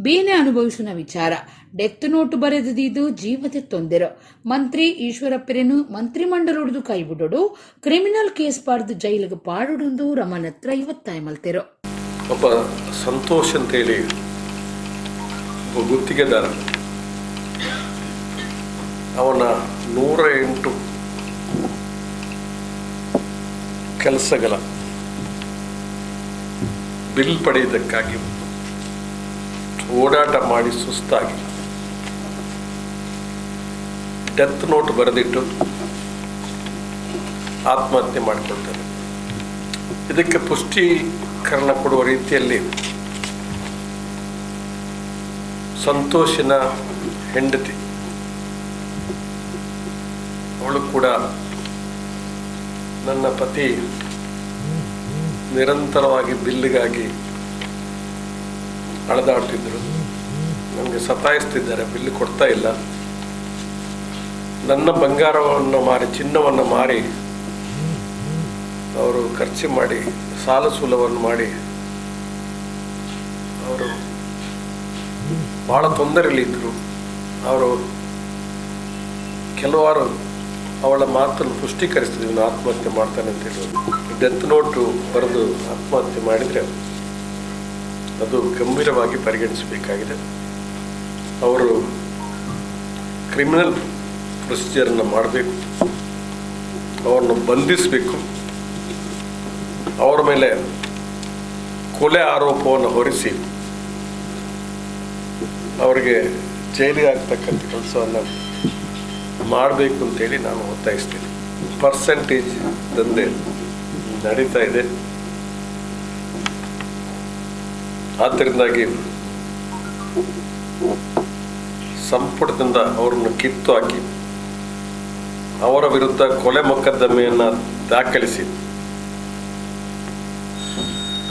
ಬೇನೆ ಅನುಭವಿಸುನ ವಿಚಾರ ಡೆತ್ ನೋಟು ಬರೆದಿದ್ದು ಜೀವದ ತೊಂದರೆ ಮಂತ್ರಿ ಈಶ್ವರಪ್ಪರೇನು ಮಂತ್ರಿಮಂಡಲ ಕೈಬಿಡೋಡು ಕ್ರಿಮಿನಲ್ ಕೇಸ್ ಪಾಡ್ದು ಜೈಲಿಗೆ ಪಾಡೋಡು ರಮಣ ಹತ್ರ 50 ಮಲ್ತಿರೋ ಒಬ್ಬ ಸಂತೋಷ್ ಅಂತೇಳಿ ಒಬ್ಬ ಗುತ್ತಿಗೆದಾರ ಅವನ 108 ಕೆಲಸಗಳ ಬಿಲ್ ಪಡೆಯುವುದಕ್ಕಾಗಿ ಓಡಾಟ ಮಾಡಿ ಸುಸ್ತಾಗಿ ಡೆತ್ ನೋಟ್ ಬರೆದಿಟ್ಟು ಆತ್ಮಹತ್ಯೆ ಮಾಡಿಕೊಳ್ತಾರೆ. ಇದಕ್ಕೆ ಪುಷ್ಟೀಕರಣ ಕೊಡುವ ರೀತಿಯಲ್ಲಿ ಸಂತೋಷಿನ ಹೆಂಡತಿ ಅವಳು ಕೂಡ ನನ್ನ ಪತಿ ನಿರಂತರವಾಗಿ ಬಿಲ್ಲಿಗಾಗಿ ಅಳೆದಾಡ್ತಿದ್ರು, ನನಗೆ ಸತಾಯಿಸ್ತಿದ್ದಾರೆ, ಬಿಲ್ ಕೊಡ್ತಾ ಇಲ್ಲ, ನನ್ನ ಬಂಗಾರವನ್ನು ಮಾರಿ ಚಿನ್ನವನ್ನು ಮಾರಿ ಅವರು ಖರ್ಚು ಮಾಡಿ ಸಾಲ ಸೂಲವನ್ನು ಮಾಡಿ ಅವರು ಭಾಳ ತೊಂದರೆಯಲ್ಲಿದ್ದರು. ಅವರು ಕೆಲವಾರು ಅವಳ ಮಾತನ್ನು ಪುಷ್ಟೀಕರಿಸ್ತಿದ್ವಿ, ನಾನು ಆತ್ಮಹತ್ಯೆ ಮಾಡ್ತಾನೆ ಅಂತ ಹೇಳೋದು. ಡೆತ್ ನೋಟು ಬರೆದು ಆತ್ಮಹತ್ಯೆ ಮಾಡಿದರೆ ಅದು ಗಂಭೀರವಾಗಿ ಪರಿಗಣಿಸಬೇಕಾಗಿದೆ. ಅವರು ಕ್ರಿಮಿನಲ್ ಪ್ರೊಸೀಜರನ್ನು ಮಾಡಬೇಕು, ಅವರನ್ನು ಬಂಧಿಸಬೇಕು, ಅವರ ಮೇಲೆ ಕೊಲೆ ಆರೋಪವನ್ನು ಹೊರಿಸಿ ಅವರಿಗೆ ಜೈಲಿಗೆ ಆಗ್ತಕ್ಕಂಥ ಕೆಲಸವನ್ನು ಮಾಡಬೇಕು ಅಂತೇಳಿ ನಾನು ಒತ್ತಾಯಿಸ್ತೀನಿ. ಪರ್ಸೆಂಟೇಜ್ ದಂಧೆ ನಡೀತಾ ಇದೆ. ಆದ್ದರಿಂದಾಗಿ ಸಂಪುಟದಿಂದ ಅವರನ್ನು ಕಿತ್ತು ಹಾಕಿ ಅವರ ವಿರುದ್ಧ ಕೊಲೆ ಮೊಕದ್ದಮೆಯನ್ನು ದಾಖಲಿಸಿ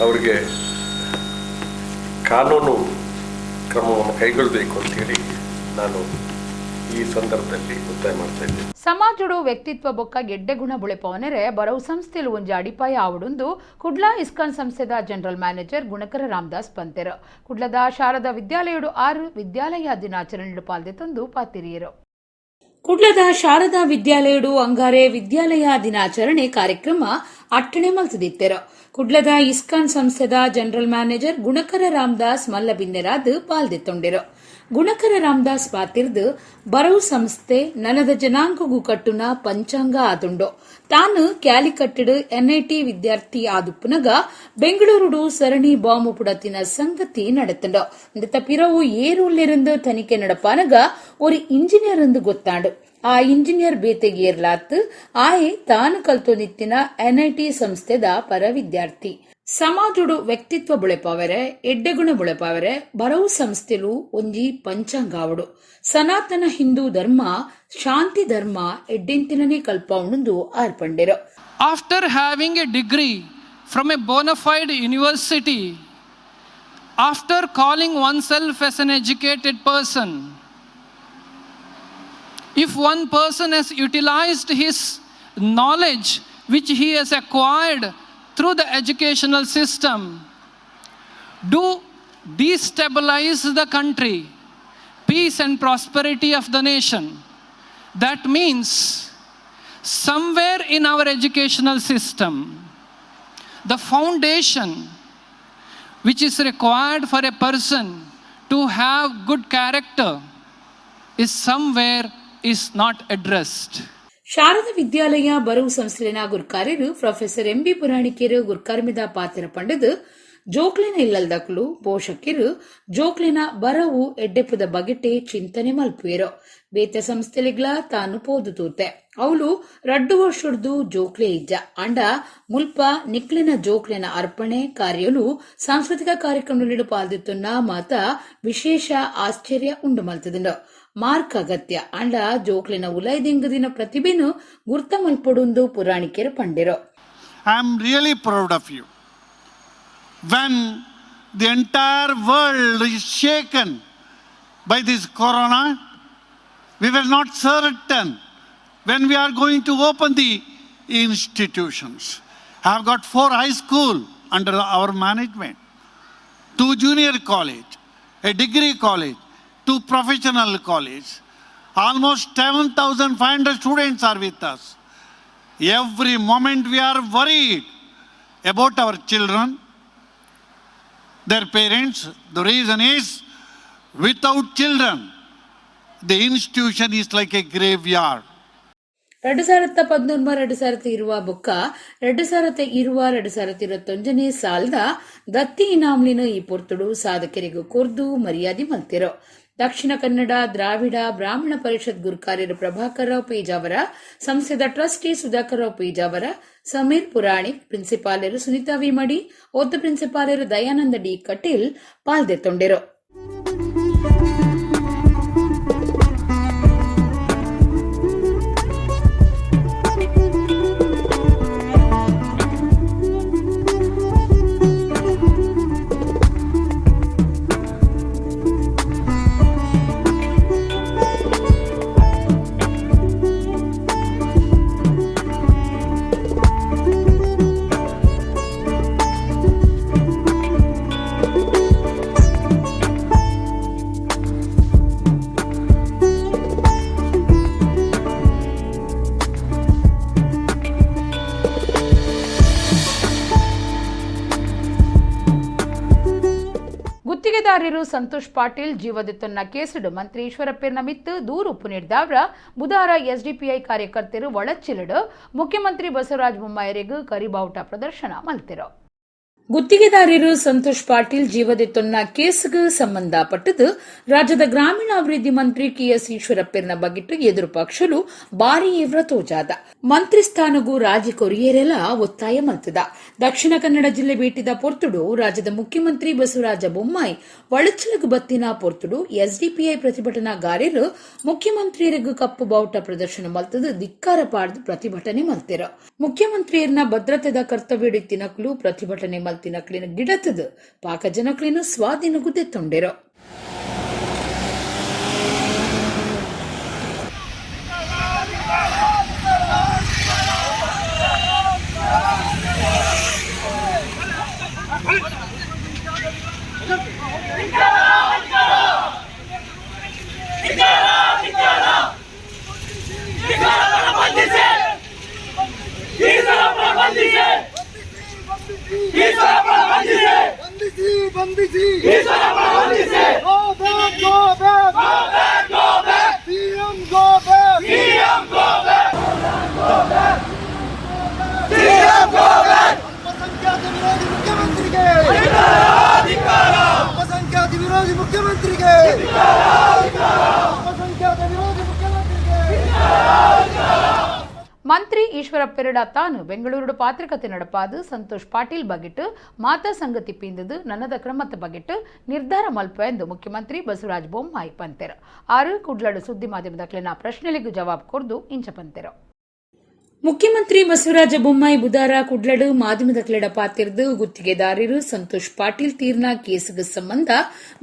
ಅವರಿಗೆ ಕಾನೂನು ಕ್ರಮವನ್ನು ಕೈಗೊಳ್ಳಬೇಕು ಅಂತೇಳಿ ನಾನು ಈ ಸಂದರ್ಭದಲ್ಲಿ ಒತ್ತಾಯ ಮಾಡ್ತಾ ಇದ್ದೇನೆ. ಸಮಾಜುಡು ವ್ಯಕ್ತಿತ್ವ ಬೊಕ್ಕ ಗೆಡ್ಡೆ ಗುಣ ಬುಳೆಪವನರೆ ಬರವು ಸಂಸ್ಥೆಲು ಒಂಜಿ ಅಡಿಪಾಯ ಆವಡುಂದು ಕುಡ್ಲ ಇಸ್ಕಾನ್ ಸಂಸ್ಥೆದ ಜನರಲ್ ಮ್ಯಾನೇಜರ್ ಗುಣಕರ ರಾಮದಾಸ್ ಪಂತೆರ್ ಕುಡ್ಲದ ಶಾರದಾ ವಿದ್ಯಾಲಯಡು 6 ವಿದ್ಯಾಲಯ ದಿನಾಚರಣೆಡು ಪಾಲ್ದೆತೊಂದು ಪಾತಿರಿಯರು. ಕುಡ್ಲದ ಶಾರದಾ ವಿದ್ಯಾಲಯಡು ಅಂಗಾರೆ ವಿದ್ಯಾಲಯ ದಿನಾಚರಣೆ ಕಾರ್ಯಕ್ರಮ ಅಟ್ಟಣೆ ಮಲ್ತದಿತ್ತೆರ. ಕುಡ್ಲದ ಇಸ್ಕಾನ್ ಸಂಸ್ಥೆದ ಜನರಲ್ ಮ್ಯಾನೇಜರ್ ಗುಣಕರ ರಾಮದಾಸ್ ಮಲ್ಲಬಿನ್ನೆರಾದ್ ಪಾಲ್ದೆತ್ತೊಂಡೆರು. ಗುಣಕರ ರಾಮದಾಸ್ ಪಾತಿರ್ದು ಬರವು ಸಂಸ್ಥೆ ನನದ ಜನಾಂಗಗೂ ಕಟ್ಟುನ ಪಂಚಾಂಗ ಆದುಂಡು. ತಾನು ಕ್ಯಾಲಿಕಟ್ಟಡು NIT ವಿದ್ಯಾರ್ಥಿ ಆದುಪ್ಪುನಗ ಬೆಂಗಳೂರುಡು ಸರಣಿ ಬಾಂಬು ಪುಡತಿನ ಸಂಗತಿ நடத்துண்டு. இந்த பிறவு ஏரூர்லிருந்து தணிக்கை நடப்பானಗ ஒரு ಇಂಜಿನಿಯರ್ ಎಂದು ಗೊತ್ತಾಂಡು. ಆ ಇಂಜಿನಿಯರ್ ಬೇತೆಗೆ ಏರ್ಲಾತ್ ಆಯೆ ತಾನು ಕಲ್ತು ನಿತ್ತಿನ NIT ಸಂಸ್ಥೆದ ಪರ ವಿದ್ಯಾರ್ಥಿ. ಸಮಾಜುಡು ವ್ಯಕ್ತಿತ್ವ ಬುಳೆಪಾವರೆ ಎಡ್ಡೆಗುಣ ಬುಳೆಪಾವರೆ ಬರವು ಸಂಸ್ಥೆಲು ಒಂಜಿ ಪಂಚಾಂಗಾವಡು. ಸನಾತನ ಹಿಂದೂ ಧರ್ಮ ಶಾಂತಿ ಧರ್ಮ ಎಡ್ಡೆಂತಿನನೇ ಕಲ್ಪವಣುಂದು ಆರ್ಪಂಡೆರು. After having a degree from a bona fide university, after calling oneself as an educated person, if one person has utilized his knowledge which he has acquired through the educational system to destabilize the country, peace and prosperity of the nation, that means somewhere in our educational system the foundation which is required for a person to have good character is somewhere is not addressed. Sharada ವಿದ್ಯಾಲಯ ಬರವು ಸಂಸ್ಥೆನ ಗುರ್ಕಾರ್ಯರು ಪ್ರೊಫೆಸರ್ ಎಂಬಿ ಪುರಾಣಿಕರು ಗುರ್ಕಾರ್ಮಿದ ಪಾತ್ರ ಪಂಡದು ಜೋಕ್ಲಿನ ಇಲ್ಲಲ್ದಕ್ಲು ಪೋಷಕರು ಜೋಕ್ಲಿನ ಬರವು ಎಡ್ಡೆಪ್ಪದ ಬಗೆಟೆ ಚಿಂತನೆ ಮಲ್ಪುವೆರು ಬೇತೆ ಸಂಸ್ಥೆಲಿಗ್ಲ ತಾನು ಪೋದು ತೂತೆ ಅವಳು 2 ವರ್ಷದ್ದು ಜೋಕ್ಲೆ ಇಜ್ಜ ಅಂಡ ಮುಲ್ಪ ನಿಕ್ಲಿನ ಜೋಕ್ಲಿನ ಅರ್ಪಣೆ ಕಾರ್ಯಲು ಸಾಂಸ್ಕೃತಿಕ ಕಾರ್ಯಕ್ರಮಗಳು ಪಾಲ್ದಿತ್ತುನ್ನ ಮಾತ ವಿಶೇಷ ಆಶ್ಚರ್ಯ ಉಂಡು ಮಲ್ತದಿಂಡು ಮಾರ್ಕ್ ಅಗತ್ಯ ಅಂಡ ಜೋಕ್ಲಿನ ಉಲೈದಿಂಗದಿನ ಪ್ರತಿಭೆನು ಗುರ್ತ ಮಲ್ಪಡುಂದು ಪುರಾಣಿಕರು ಪಂಡಿರು. I am really proud of you. When the entire world is shaken by this corona, we were not certain when we are going to open the institutions. I have got 4 high school under our management, 2 junior college, a degree college, 2 professional college. Almost 7,500 students are with us. Every moment we are worried about our children, their parents. The reason is, without children, the institution is like a graveyard. 2013-2020 ಬೊಕ್ಕ 2020-2021 ಸಾಲದ ದತ್ತಿ ಇನಾಮ್ಲಿನ ಈ ಪೊರ್ತುಡು ಸಾಧಕರಿಗೂ ಕೊರ್ದು ಮರ್ಯಾದೆ ಮಲ್ತಿರೋ. ದಕ್ಷಿಣ ಕನ್ನಡ ದ್ರಾವಿಡ ಬ್ರಾಹ್ಮಣ ಪರಿಷತ್ ಗುರುಕಾರ್ಯರು ಪ್ರಭಾಕರ್ ರಾವ್ ಪೇಜಾವರ, ಸಂಸ್ಥೆದ ಟ್ರಸ್ಟಿ ಸುಧಾಕರ್ ರಾವ್ ಪೇಜಾವರ, ಸಮೀರ್ ಪುರಾಣಿಕ್, ಪ್ರಿನ್ಸಿಪಾಲರು ಸುನೀತಾ ವಿಮಡಿ, ಒದ್ದು ಪ್ರಿನ್ಸಿಪಾಲರು ದಯಾನಂದ ಡಿ ಕಟೀಲ್ ಪಾಲ್ದೆತ್ತೊಂಡಿರು. ಗುತ್ತಿಗೆದಾರರು ಸಂತೋಷ್ ಪಾಟೀಲ್ ಜೀವದಿತ್ತನ್ನ ಕೇಸಿಡು ಮಂತ್ರಿ ಈಶ್ವರಪ್ಪನ ಮಿತ್ತು ದೂರು ಉಪ್ಪು ನೀಡಿದವರ ಬುಧವಾರ ಎಸ್ಡಿಪಿಐ ಕಾರ್ಯಕರ್ತರು ಒಳಚಿಲಿಡು ಮುಖ್ಯಮಂತ್ರಿ ಬಸವರಾಜ ಬೊಮ್ಮಾಯಿರಿಗೂ ಕರಿಬಾವುಟ ಪ್ರದರ್ಶನ ಮಲ್ತಿರೋ. ಗುತ್ತಿಗೆದಾರರು ಸಂತೋಷ್ ಪಾಟೀಲ್ ಜೀವದಿತ್ತೊನ್ನ ಕೇಸ್ಗೆ ಸಂಬಂಧಪಟ್ಟದು ರಾಜ್ಯದ ಗ್ರಾಮೀಣಾಭಿವೃದ್ಧಿ ಮಂತ್ರಿ ಕೆಎಸ್ ಈಶ್ವರಪ್ಪನ ಬಗೆಟ್ಟು ಎದುರು ಪಕ್ಷಲು ಭಾರಿ ಇವ್ರ ತೋಜಾದ ಮಂತ್ರಿ ಸ್ಥಾನಗೂ ರಾಜಿ ಕೊರಿಯರೆಲ್ಲ ಒತ್ತಾಯ ಮಲ್ತದ. ದಕ್ಷಿಣ ಕನ್ನಡ ಜಿಲ್ಲೆ ಭೇಟಿದ ಪೊರ್ತುಡು ರಾಜ್ಯದ ಮುಖ್ಯಮಂತ್ರಿ ಬಸವರಾಜ ಬೊಮ್ಮಾಯಿ ಒಳಚಲಗು ಬತ್ತಿನ ಪೊರ್ತುಡು ಎಸ್ಡಿಪಿಐ ಪ್ರತಿಭಟನಾಗಾರರು ಮುಖ್ಯಮಂತ್ರಿಯರಿಗೂ ಕಪ್ಪು ಬಾವುಟ ಪ್ರದರ್ಶನ ಮಲ್ತದು ಧಿಕ್ಕಾರ ಪಾಡ್ದು ಪ್ರತಿಭಟನೆ ಮಲ್ತಿರ. ಮುಖ್ಯಮಂತ್ರಿಯರನ್ನ ಭದ್ರತೆದ ಕರ್ತವ್ಯ ತಿನಕ್ಲು ಪ್ರತಿಭಟನೆ ಮಲ್ತಿನಕ್ಲಿನ ಗಿಡತದು ಪಾಕ ಜನಕ್ಲಿನ ಸ್ವಾಧೀನಗೂ ತೆತ್ತೊಂಡಿರೋ. ಮಂತ್ರಿ ಈಶ್ವರಪ್ಪೆರಡ ತಾನು ಬೆಂಗಳೂರು ಪಾತ್ರಕತೆ ನಡಪಾದು ಸಂತೋಷ್ ಪಾಟೀಲ್ ಬಗೆಟ್ಟು ಮಾತಾ ಸಂಗತಿ ಪಿಂದದು ನನ್ನದ ಕ್ರಮದ ಬಗೆಟ್ಟು ನಿರ್ಧಾರ ಮಲ್ಪ ಎಂದು ಮುಖ್ಯಮಂತ್ರಿ ಬಸವರಾಜ ಬೊಮ್ಮಾಯಿ ಪಂತೆರು. ಆರು ಕುಡ್ಲಡು ಸುದ್ದಿ ಮಾಧ್ಯಮದಕ್ಲಿನ ಪ್ರಶ್ನೆಗಳಿಗೂ ಜವಾಬ್ ಕೊರ್ದು ಇಂಚ ಪಂತೆರು. ಮುಖ್ಯಮಂತ್ರಿ ಬಸವರಾಜ ಬೊಮ್ಮಾಯಿ ಬುಧವಾರ ಕುಡ್ಲಡು ಮಾಧ್ಯಮದಕ್ಲೆಡ ಪಾತಿರ್ದು ಗುತ್ತಿಗೆದಾರರು ಸಂತೋಷ್ ಪಾಟೀಲ್ ತೀರ್ನ ಕೇಸ್ಗೆ ಸಂಬಂಧ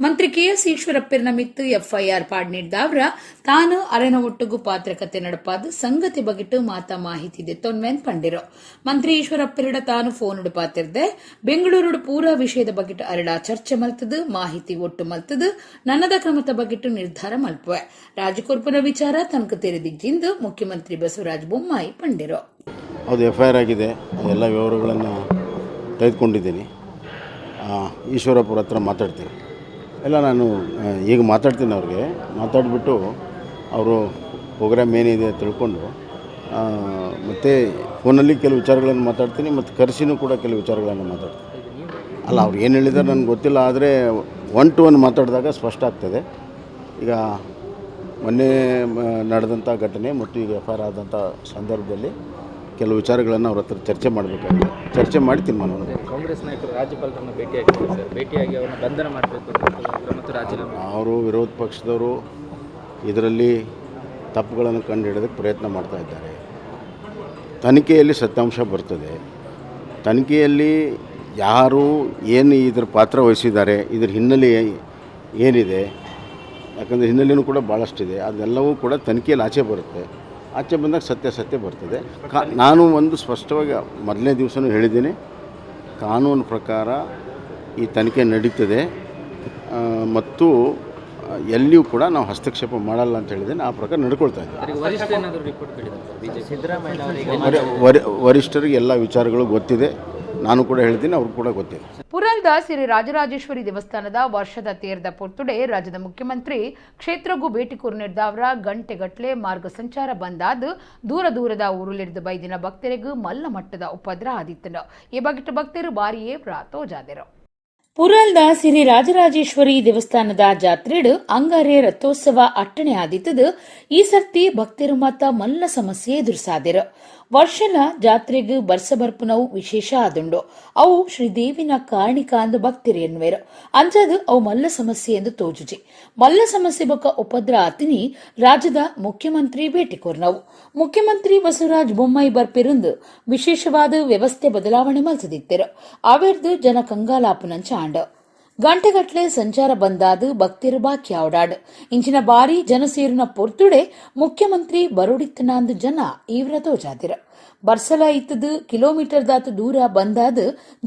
ಮಂತ್ರಿ ಕೆಎಸ್ ಈಶ್ವರಪ್ಪನ ಮಿತ್ತು ಎಫ್ಐಆರ್ ಪಾಡ್ ನೀಡಿದವರ ತಾನು ಅರೆನ ಒಟ್ಟುಗು ಪಾತ್ರಕತೆ ನಡಪಾದು ಸಂಗತಿ ಬಗೆಟ್ಟು ಮಾತಾ ಮಾಹಿತಿ ದೆತ್ತೊನ್ಮೆನ್ ಪಂಡಿರೋ. ಮಂತ್ರಿ ಈಶ್ವರಪ್ಪೆರಡ ತಾನು ಫೋನುಡು ಪಾತಿರ್ದೆ ಬೆಂಗಳೂರು ಪೂರ ವಿಷಯದ ಬಗೆಟ್ಟು ಅರಡ ಚರ್ಚೆ ಮಲ್ತದು ಮಾಹಿತಿ ಒಟ್ಟು ಮಲ್ತದು ನನ್ನದ ಕ್ರಮದ ಬಗೆಟ್ಟು ನಿರ್ಧಾರ ಮಲ್ಪುವೆ. ರಾಜಕೊರ್ಪುನ ವಿಚಾರ ತನಕ ತೆರೆದಿಜ್ಜಿಂದು ಮುಖ್ಯಮಂತ್ರಿ ಬಸವರಾಜ ಬೊಮ್ಮಾಯಿ ಪಂಡಿರೋ. ಅದು ಎಫ್ಐಆರ್ ಆಗಿದೆ, ಎಲ್ಲ ವಿವರಗಳನ್ನು ತೆಗೆದುಕೊಂಡಿದ್ದೀನಿ. ಈಶ್ವರಪ್ಪರ ಹತ್ರ ಮಾತಾಡ್ತೀನಿ, ಎಲ್ಲ ನಾನು ಈಗ ಮಾತಾಡ್ತೀನಿ. ಅವ್ರಿಗೆ ಮಾತಾಡಿಬಿಟ್ಟು ಅವರು ಪ್ರೋಗ್ರಾಮ್ ಏನಿದೆ ತಿಳ್ಕೊಂಡು ಮತ್ತು ಫೋನಲ್ಲಿ ಕೆಲವು ವಿಚಾರಗಳನ್ನು ಮಾತಾಡ್ತೀನಿ ಮತ್ತು ಕರೆಸಿನೂ ಕೂಡ ಕೆಲವು ವಿಚಾರಗಳನ್ನು ಮಾತಾಡ್ತೀನಿ. ಅಲ್ಲ ಅವ್ರು ಏನು ಹೇಳಿದ್ದಾರೆ ನನಗೆ ಗೊತ್ತಿಲ್ಲ, ಆದರೆ 1 to 1 ಮಾತಾಡಿದಾಗ ಸ್ಪಷ್ಟ ಆಗ್ತದೆ. ಈಗ ಮೊನ್ನೆ ನಡೆದಂಥ ಘಟನೆ ಮತ್ತು ಈಗ FIR ಆದಂಥ ಸಂದರ್ಭದಲ್ಲಿ ಕೆಲವು ವಿಚಾರಗಳನ್ನು ಅವ್ರ ಹತ್ರ ಚರ್ಚೆ ಮಾಡಬೇಕಾಗಿದೆ. ಚರ್ಚೆ ಮಾಡಿ ತೀರ್ಮಾನ ಮಾಡಬೇಕು. ಕಾಂಗ್ರೆಸ್ ನಾಯಕರು ರಾಜ್ಯಪಾಲರನ್ನು ಭೇಟಿಯಾಗಿದ್ದಾರೆ ಸರ್, ಭೇಟಿಯಾಗಿ ಅವ್ರನ್ನ ಬಂಧನ ಮಾಡಬೇಕು ಮತ್ತು ರಾಜೀನಾಮೆ. ಅವರು ವಿರೋಧ ಪಕ್ಷದವರು ಇದರಲ್ಲಿ ತಪ್ಪುಗಳನ್ನು ಕಂಡುಹಿಡಿಯೋದಕ್ಕೆ ಪ್ರಯತ್ನ ಮಾಡ್ತಾ ಇದ್ದಾರೆ. ತನಿಖೆಯಲ್ಲಿ ಸತ್ಯಾಂಶ ಬರ್ತದೆ. ತನಿಖೆಯಲ್ಲಿ ಯಾರು ಏನು ಇದರ ಪಾತ್ರ ವಹಿಸಿದ್ದಾರೆ, ಇದರ ಹಿನ್ನೆಲೆ ಏನಿದೆ, ಯಾಕಂದರೆ ಹಿನ್ನೆಲೆಯೂ ಕೂಡ ಭಾಳಷ್ಟಿದೆ, ಅದೆಲ್ಲವೂ ಕೂಡ ತನಿಖೆಯಲ್ಲಿ ಆಚೆ ಬರುತ್ತೆ. ಆಚೆ ಬಂದಾಗ ಸತ್ಯ ಬರ್ತದೆ. ನಾನು ಒಂದು ಸ್ಪಷ್ಟವಾಗಿ ಮೊದಲನೇ ದಿವಸನೂ ಹೇಳಿದ್ದೀನಿ, ಕಾನೂನು ಪ್ರಕಾರ ಈ ತನಿಖೆ ನಡೀತದೆ ಮತ್ತು ಎಲ್ಲಿಯೂ ಕೂಡ ನಾವು ಹಸ್ತಕ್ಷೇಪ ಮಾಡಲ್ಲ ಅಂತ ಹೇಳಿದ್ದೇನೆ. ಆ ಪ್ರಕಾರ ನಡ್ಕೊಳ್ತಾ ಇದ್ದೀನಿ. ವರಿಷ್ಠರಿಗೆ ಎಲ್ಲ ವಿಚಾರಗಳು ಗೊತ್ತಿದೆ, ನಾನು ಕೂಡ ಹೇಳ್ತೀನಿ, ಅವ್ರಿಗೆ ಕೂಡ ಗೊತ್ತಿದೆ. ಪುರಂದ ಶ್ರೀ ರಾಜರಾಜೇಶ್ವರಿ ದೇವಸ್ಥಾನದ ವರ್ಷದ ತೇರ್ದ ಪೊರ್ತುಡೆ ರಾಜ್ಯದ ಮುಖ್ಯಮಂತ್ರಿ ಕ್ಷೇತ್ರಗೂ ಭೇಟಿ ಕೊರ್ನಿಡ್ದವರ ಗಂಟೆಗಟ್ಟಲೆ ಮಾರ್ಗ ಸಂಚಾರ ಬಂದಾದ ದೂರದ ಊರುಲಿಡ್ದು ಬೈದಿನ ಭಕ್ತರಿಗೂ ಮಲ್ಲ ಮಟ್ಟದ ಉಪದ್ರ ಆದಿತ್ತನು. ಈ ಬಗೆಟ್ ಭಕ್ತರು ಬಾರಿಯೇ ತೋಜಾದರು. ಪುರಲ್ದ ಶ್ರೀ ರಾಜರಾಜೇಶ್ವರಿ ದೇವಸ್ಥಾನದ ಜಾತ್ರೆಡು ಅಂಗಾರೆ ರಥೋತ್ಸವ ಅಟ್ಟಣೆ ಆದಿತ್ತದು. ಈ ಸರ್ತಿ ಭಕ್ತರು ಮಾತ ಮಲ್ಲ ಸಮಸ್ಯೆ ಎದುರಿಸಾದಿರು. ವರ್ಷಲ ಜಾತ್ರೆಗೆ ಬರ್ಸಬರ್ಪುನವು ವಿಶೇಷ ಆದುಂಡು. ಅವು ಶ್ರೀದೇವಿನ ಕಾಣಿಕ ಅಂದು ಭಕ್ತರು ಎನ್ನುವರು. ಅಂಜದು ಅವು ಮಲ್ಲ ಸಮಸ್ಯೆ ಎಂದು ತೋಜುಜಿ. ಮಲ್ಲ ಸಮಸ್ಯೆ ಬೊಕ್ಕ ಉಪದ್ರ ಆತಿನಿ ರಾಜ್ಯದ ಮುಖ್ಯಮಂತ್ರಿ ಭೇಟಿ ಕೊರ್ನವು. ಮುಖ್ಯಮಂತ್ರಿ ಬಸವರಾಜ ಬೊಮ್ಮಾಯಿ ಬರ್ಪಿರುಂದು ವಿಶೇಷವಾದ ವ್ಯವಸ್ಥೆ ಬದಲಾವಣೆ ಮಲ್ಸದಿತ್ತರು. ಅವೆರ್ದು ಜನ ಕಂಗಾಲಾಪುನಂಚ ಆಂಡ ಗಂಟೆಗಟ್ಟಲೆ ಸಂಚಾರ ಬಂದಾದ ಭಕ್ತರು ಬಾಕಿ ಆವಡಾಡ್. ಇಂಚಿನ ಬಾರಿ ಜನಸೇರಿನ ಪೊರ್ತುಡೆ ಮುಖ್ಯಮಂತ್ರಿ ಬರೋಡಿತ್ತನಾಂದು ಜನ ಈವ್ರ ತೋಜಾದಿರ. ಬರ್ಸಲ ಇತ್ತದು ಕಿಲೋಮೀಟರ್ ದಾತು ದೂರ ಬಂದಾದ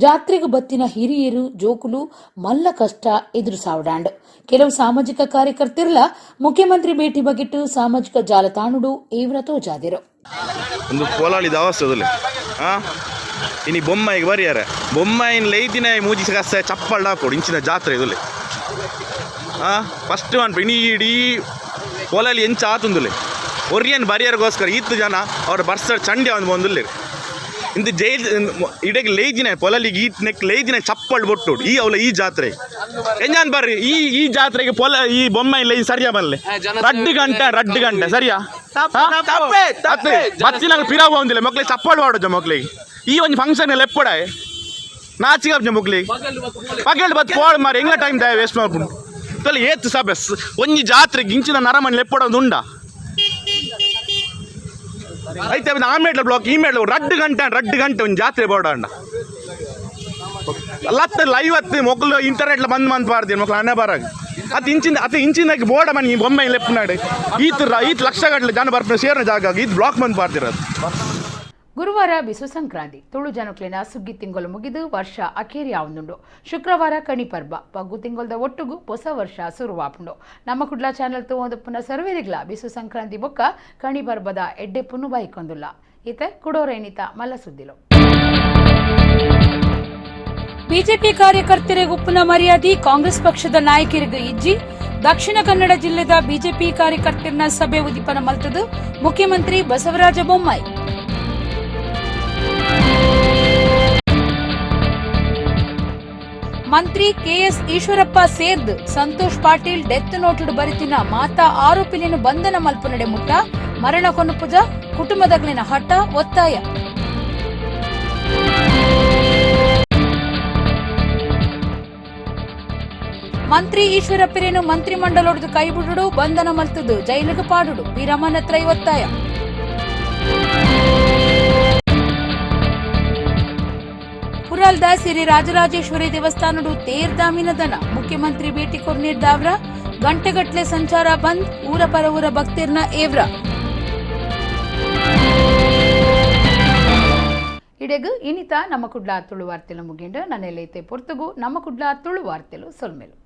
ಜಾತ್ರೆಗೆ ಬತ್ತಿನ ಹಿರಿಯರು ಜೋಕುಲು ಮಲ್ಲ ಕಷ್ಟ ಎದುರು ಸಾವಡಾಂಡ್. ಕೆಲವು ಸಾಮಾಜಿಕ ಕಾರ್ಯಕರ್ತರಲ ಮುಖ್ಯಮಂತ್ರಿ ಭೇಟಿ ಬಗೆಟ್ಟು ಸಾಮಾಜಿಕ ಜಾಲತಾಣುಡು ಈವ್ರ ತೋಜಾದಿರು. ಒಂದು ಕೋಲಾಳಿದ ಅವಸ್ಥೆ ಇನಿ ಬೊಮ್ಮಾಯಿಗೆ ಬರಿಯಾರೆ ಬೊಮ್ಮಾಯಿನ ಲೈದಿನ ಮೂಜಿ ಕಸ ಚಪ್ಪಲ್ ಹಾಕೊಡು ಇಂಚಿನ ಜಾತ್ರೆ ಇದುಲೆ ಫಸ್ಟ್ ಅನ್ಪ ಇನಿ ಇಡೀ ಕೋಲಾಳಿ ಎಂಚ ಆತುಂದುಲೆ ಒರಿಯನ್ ಬರಿಯಾರಿಗೋಸ್ಕರ ಈತ್ತು ಜನ ಅವ್ರ ಬರ್ಸರ್ ಚಂಡಿ ಅವನು ಬಂದುಲ್ಲೆ ಇಂದು ಇಡಗೆ ಲೈದಿನ ಪೊಲಲಿಗೆ ಈತ್ ನೆಕ್ ಲೈದಿನ ಚಪ್ಪಲ್ ಬೊಟ್ಟು ಈ ಅವಳ ಈ ಜಾತ್ರೆ ಎಂಜಾನ್ ಬರ್ರಿ ಈ ಜಾತ್ರೆಗೆ ಈ ಬೊಮ್ಮಾಯಿ ಲೈ ಸರಿಯಾ ಬರಲೆ ರಡ್ಡು ಗಂಟೆ ಸರಿಯಾ ಬತ್ತಿನ ಪಿರಾವ ಬಂದಿಲ್ಲ ಮಕ್ಳಿಗೆ ಚಪ್ಪಲ್ ಮಾಡೋದು ಮಕ್ಳಿಗೆ ಈ ಒಂದು ಫಂಕ್ಷನ್ ಎಲ್ಲ ಎಪ್ಪಡ ನಾಚಿಗ ಮುಗ್ಲಿಗೆ ಪಗಲ್ ಬತ್ ಕೋಳ್ ಮಾರಿ ಹೆಂಗ ಟೈಮ್ ದಾಯ ವೇಸ್ಟ್ ಮಾಡ್ಬಿಟ್ಟು ತಲೆ ಏತ್ತು ಸಭೆ ಒಂಜಿ ಜಾತ್ರೆಗೆ ಇಂಚಿನ ನರಮನೆ ಎಪ್ಪಡ ಒಂದು ಉಂಡ ಐತೆ ಆಮೇಲೆ ಬ್ಲಾಕ್ ಈ ಮೇಲೆ ರಡ್ಡು ಗಂಟೆ ಒಂದು ಜಾತ್ರೆ ಬೋಡ ಅಂಡ ಲತ್ತ ಲೈವತ್ತು ಮೊಕ್ಕಲು ಇಂಟರ್ನೆಟ್ಲ ಬಂದ್ ಪಾಡ್ತೀನಿ ಮಕ್ಳು ಹಣ ಬರಾಗ ಅತಿ ಇಂಚಿನಾಗಿ ಬೋಡ ಮನೆ ಬೊಮ್ಮೆ ಲೆಪ್ಪನಾಡಿ ಈತ್ ಲಕ್ಷ ಗಟ್ಟಲೆ ಜನ ಬರ್ಪ ಸೇರಿನ ಜಾಗ ಈತ್ ಬ್ಲಾಕ್ ಬಂದ್ ಪಾಡ್ತಿರೋದು. ಗುರುವಾರ ಬಿಸು ಸಂಕ್ರಾಂತಿ ತುಳು ಜನಕ್ಲಿನ ಸುಗ್ಗಿ ತಿಂಗಳು ಮುಗಿದು ವರ್ಷ ಅಖೇರಿ ಆವೊಂದುಂಡು. ಶುಕ್ರವಾರ ಕಣಿ ಪರ್ಬ ಪಗ್ಗು ತಿಂಗಳದ ಒಟ್ಟುಗು ಹೊಸ ವರ್ಷ ಶುರುವಾಪುಂಡು. ನಮ್ಮ ಕುಡ್ಲ ಚಾನಲ್ ತೋಂದು ಪುನಃ ಸರ್ವೇರಿಗ್ಲ ಬಿಸು ಸಂಕ್ರಾಂತಿ ಬೊಕ್ಕ ಕಣಿ ಪರ್ಬದ ಎಡ್ಡೆ ಪುನ್ನು ಬೈಕೊಂದುಲ್ಲ. ಈತೆ ಕುಡೋರೇನಿತ ಮಲ್ಲ ಸುದ್ದಿಲು. ಬಿಜೆಪಿ ಕಾರ್ಯಕರ್ತರಿಗೆ ಉಪ್ಪುನ ಮರ್ಯಾದೆ ಕಾಂಗ್ರೆಸ್ ಪಕ್ಷದ ನಾಯಕರಿಗೆ ಇಜ್ಜಿ. ದಕ್ಷಿಣ ಕನ್ನಡ ಜಿಲ್ಲೆದ ಬಿಜೆಪಿ ಕಾರ್ಯಕರ್ತರನ್ನ ಸಭೆ ಉದಿಪನ ಮಲ್ತದು ಮುಖ್ಯಮಂತ್ರಿ ಬಸವರಾಜ ಬೊಮ್ಮಾಯಿ. ಮಂತ್ರಿ ಕೆಎಸ್ ಈಶ್ವರಪ್ಪ ಸೇರ್ದು ಸಂತೋಷ್ ಪಾಟೀಲ್ ಡೆತ್ ನೋಟುಡು ಬರಿತಿನ ಮಾತಾ ಆರೋಪಿಲಿನ ಬಂಧನ ಮಲ್ಪನಡೆ ಮುಟ್ಟ ಮರಣ ಕೊನುಪುಜ ಕುಟುಂಬದಗ್ಲಿನ ಹಠ ಒತ್ತಾಯ. ಮಂತ್ರಿ ಈಶ್ವರಪ್ಪರೇನು ಮಂತ್ರಿ ಮಂಡಲೊಡ್ದು ಕೈಬಿಡುಡು ಬಂಧನ ಮಲ್ತದು ಜೈಲಿಗೆ ಪಾಡುಡು ವೀರಮ್ಮನತ್ರ ಒತ್ತಾಯ. ಪುರಲ್ದ ಶ್ರೀ ರಾಜರಾಜೇಶ್ವರಿ ದೇವಸ್ಥಾನಡು ತೇರ್ದಾಮಿನ ದನ ಮುಖ್ಯಮಂತ್ರಿ ಭೇಟಿ ಕೊರ್ನಿಡ್ದಾವ್ರ ಗಂಟೆಗಟ್ಲೆ ಸಂಚಾರ ಬಂದ್ ಊರ ಪರ ಊರ ಭಕ್ತಿರ್ನ ಏವ್ರ. ಇಡೆಗು ಇನಿತ ನಮ್ಮ ಕುಡ್ಲ ತುಳು ವಾರ್ತೆಲು ಮುಗಿಂಡು ನನ್ನೆಲ್ಲೈತೆ ಪೊರ್ತುಗು ನಮ್ಮ ಕುಡ್ಲ ತುಳು ವಾರ್ತೆಲು ಸೊಲ್ಮೆಲು.